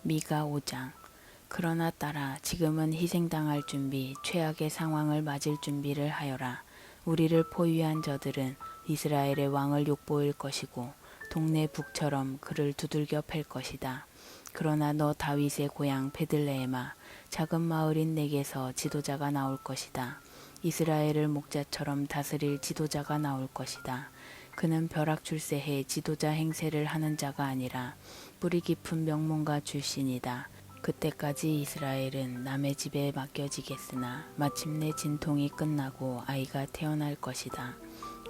미가 5장. 그러나 딸아, 지금은 희생당할 준비, 최악의 상황을 맞을 준비를 하여라. 우리를 포위한 저들은 이스라엘의 왕을 욕보일 것이고 동네 북처럼 그를 두들겨 팰 것이다. 그러나 너 다윗의 고향 베들레헴아, 작은 마을인 내게서 지도자가 나올 것이다. 이스라엘을 목자처럼 다스릴 지도자가 나올 것이다. 그는 벼락출세해 지도자 행세를 하는 자가 아니라 뿌리 깊은 명문가 출신이다. 그때까지 이스라엘은 남의 집에 맡겨지겠으나 마침내 진통이 끝나고 아이가 태어날 것이다.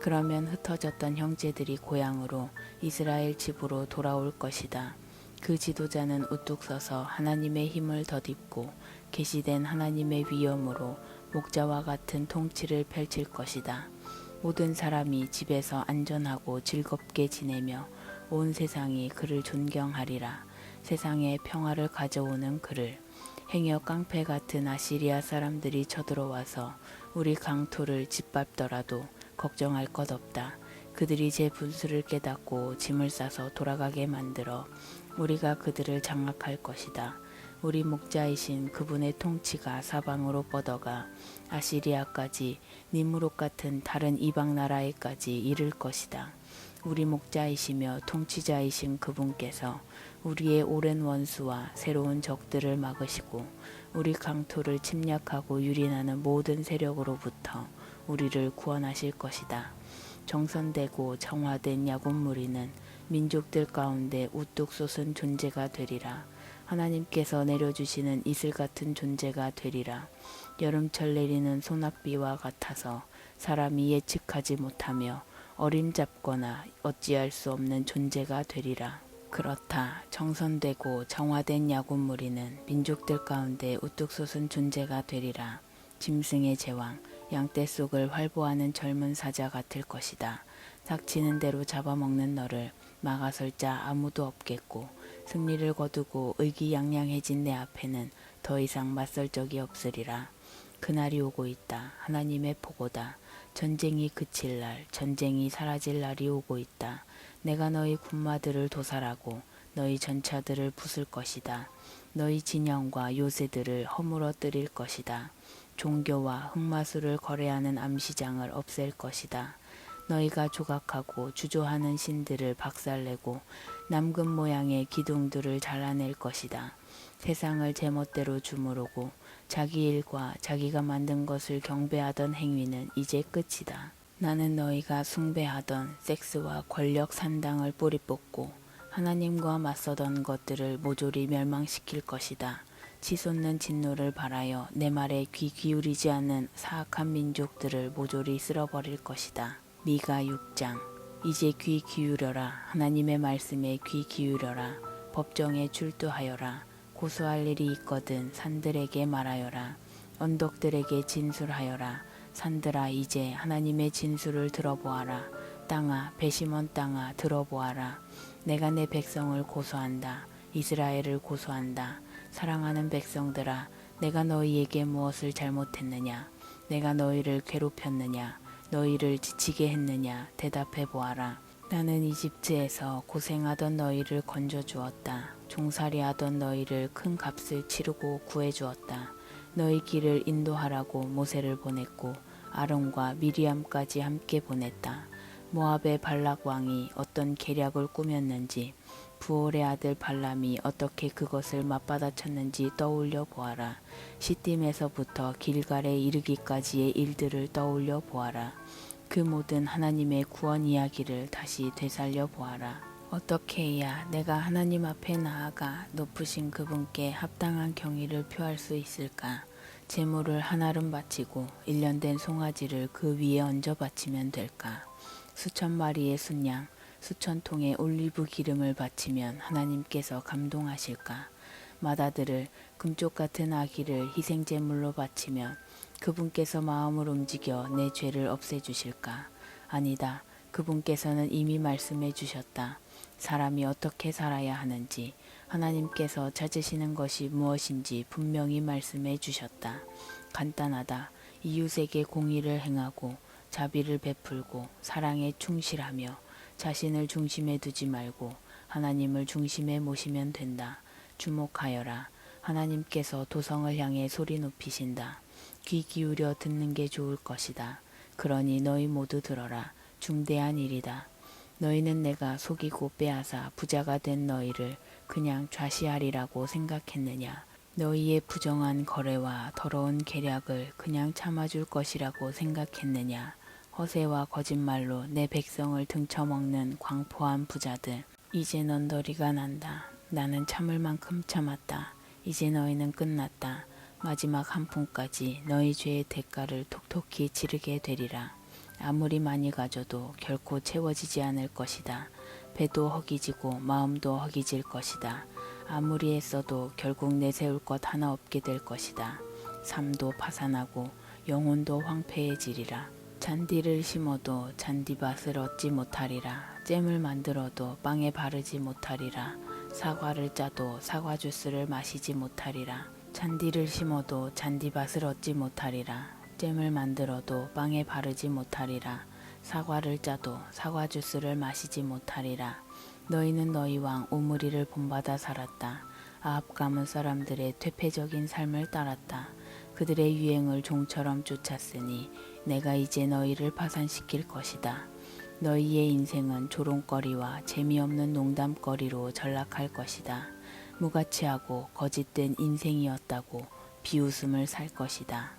그러면 흩어졌던 형제들이 고향으로 이스라엘 집으로 돌아올 것이다. 그 지도자는 우뚝 서서 하나님의 힘을 덧입고 계시된 하나님의 위엄으로 목자와 같은 통치를 펼칠 것이다. 모든 사람이 집에서 안전하고 즐겁게 지내며 온 세상이 그를 존경하리라. 세상에 평화를 가져오는 그를. 행여 깡패 같은 아시리아 사람들이 쳐들어와서 우리 강토를 짓밟더라도 걱정할 것 없다. 그들이 제 분수를 깨닫고 짐을 싸서 돌아가게 만들어 우리가 그들을 장악할 것이다. 우리 목자이신 그분의 통치가 사방으로 뻗어가 아시리아까지 니무롯 같은 다른 이방 나라에까지 이를 것이다. 우리 목자이시며 통치자이신 그분께서 우리의 오랜 원수와 새로운 적들을 막으시고 우리 강토를 침략하고 유린하는 모든 세력으로부터 우리를 구원하실 것이다. 정선되고 정화된 야곱 무리는 민족들 가운데 우뚝 솟은 존재가 되리라. 하나님께서 내려주시는 이슬 같은 존재가 되리라. 여름철 내리는 소낙비와 같아서 사람이 예측하지 못하며 어림잡거나 어찌할 수 없는 존재가 되리라. 그렇다. 정선되고 정화된 야곱 무리는 민족들 가운데 우뚝 솟은 존재가 되리라. 짐승의 제왕, 양떼 속을 활보하는 젊은 사자 같을 것이다. 닥치는 대로 잡아먹는 너를 막아설 자 아무도 없겠고 승리를 거두고 의기양양해진 내 앞에는 더 이상 맞설 적이 없으리라. 그날이 오고 있다. 하나님의 보고다. 전쟁이 그칠 날, 전쟁이 사라질 날이 오고 있다. 내가 너희 군마들을 도살하고 너희 전차들을 부술 것이다. 너희 진영과 요새들을 허물어뜨릴 것이다. 종교와 흑마술을 거래하는 암시장을 없앨 것이다. 너희가 조각하고 주조하는 신들을 박살내고 남금 모양의 기둥들을 잘라낼 것이다. 세상을 제멋대로 주무르고 자기 일과 자기가 만든 것을 경배하던 행위는 이제 끝이다. 나는 너희가 숭배하던 섹스와 권력 산당을 뿌리 뽑고 하나님과 맞서던 것들을 모조리 멸망시킬 것이다. 치솟는 진노를 발하여 내 말에 귀 기울이지 않는 사악한 민족들을 모조리 쓸어버릴 것이다. 미가 6장. 이제 귀 기울여라. 하나님의 말씀에 귀 기울여라. 법정에 출두하여라. 고소할 일이 있거든 산들에게 말하여라. 언덕들에게 진술하여라. 산들아, 이제 하나님의 진술을 들어보아라. 땅아, 배심원 땅아, 들어보아라. 내가 내 백성을 고소한다. 이스라엘을 고소한다. 사랑하는 백성들아, 내가 너희에게 무엇을 잘못했느냐? 내가 너희를 괴롭혔느냐? 너희를 지치게 했느냐? 대답해 보아라. 나는 이집트에서 고생하던 너희를 건져주었다. 종살이하던 너희를 큰 값을 치르고 구해주었다. 너희 길을 인도하라고 모세를 보냈고 아론과 미리암까지 함께 보냈다. 모압의 발락 왕이 어떤 계략을 꾸몄는지, 부올의 아들 발람이 어떻게 그것을 맞받아쳤는지 떠올려 보아라. 시딤에서부터 길갈에 이르기까지의 일들을 떠올려 보아라. 그 모든 하나님의 구원 이야기를 다시 되살려 보아라. 어떻게 해야 내가 하나님 앞에 나아가 높으신 그분께 합당한 경의를 표할 수 있을까? 제물을 한알음 바치고 1년 된 송아지를 그 위에 얹어 바치면 될까? 수천 마리의 순양, 수천 통의 올리브 기름을 바치면 하나님께서 감동하실까? 맏아들을 금쪽 같은 아기를 희생제물로 바치면 그분께서 마음을 움직여 내 죄를 없애주실까? 아니다. 그분께서는 이미 말씀해 주셨다. 사람이 어떻게 살아야 하는지, 하나님께서 찾으시는 것이 무엇인지 분명히 말씀해 주셨다. 간단하다. 이웃에게 공의를 행하고 자비를 베풀고 사랑에 충실하며 자신을 중심에 두지 말고 하나님을 중심에 모시면 된다. 주목하여라. 하나님께서 도성을 향해 소리 높이신다. 귀 기울여 듣는 게 좋을 것이다. 그러니 너희 모두 들어라. 중대한 일이다. 너희는 내가 속이고 빼앗아 부자가 된 너희를 그냥 좌시하리라고 생각했느냐. 너희의 부정한 거래와 더러운 계략을 그냥 참아줄 것이라고 생각했느냐. 허세와 거짓말로 내 백성을 등쳐먹는 광포한 부자들. 이제 넌더리가 난다. 나는 참을 만큼 참았다. 이제 너희는 끝났다. 마지막 한 푼까지 너희 죄의 대가를 톡톡히 치르게 되리라. 아무리 많이 가져도 결코 채워지지 않을 것이다. 배도 허기지고 마음도 허기질 것이다. 아무리 애써도 결국 내세울 것 하나 없게 될 것이다. 삶도 파산하고 영혼도 황폐해지리라. 잔디를 심어도 잔디밭을 얻지 못하리라. 잼을 만들어도 빵에 바르지 못하리라. 사과를 짜도 사과 주스를 마시지 못하리라. 잔디를 심어도 잔디밭을 얻지 못하리라. 잼을 만들어도 빵에 바르지 못하리라. 사과를 짜도 사과 주스를 마시지 못하리라. 너희는 너희 왕 오므리를 본받아 살았다. 아합 가문 사람들의 퇴폐적인 삶을 따랐다. 그들의 유행을 종처럼 쫓았으니 내가 이제 너희를 파산시킬 것이다. 너희의 인생은 조롱거리와 재미없는 농담거리로 전락할 것이다. 무가치하고 거짓된 인생이었다고 비웃음을 살 것이다.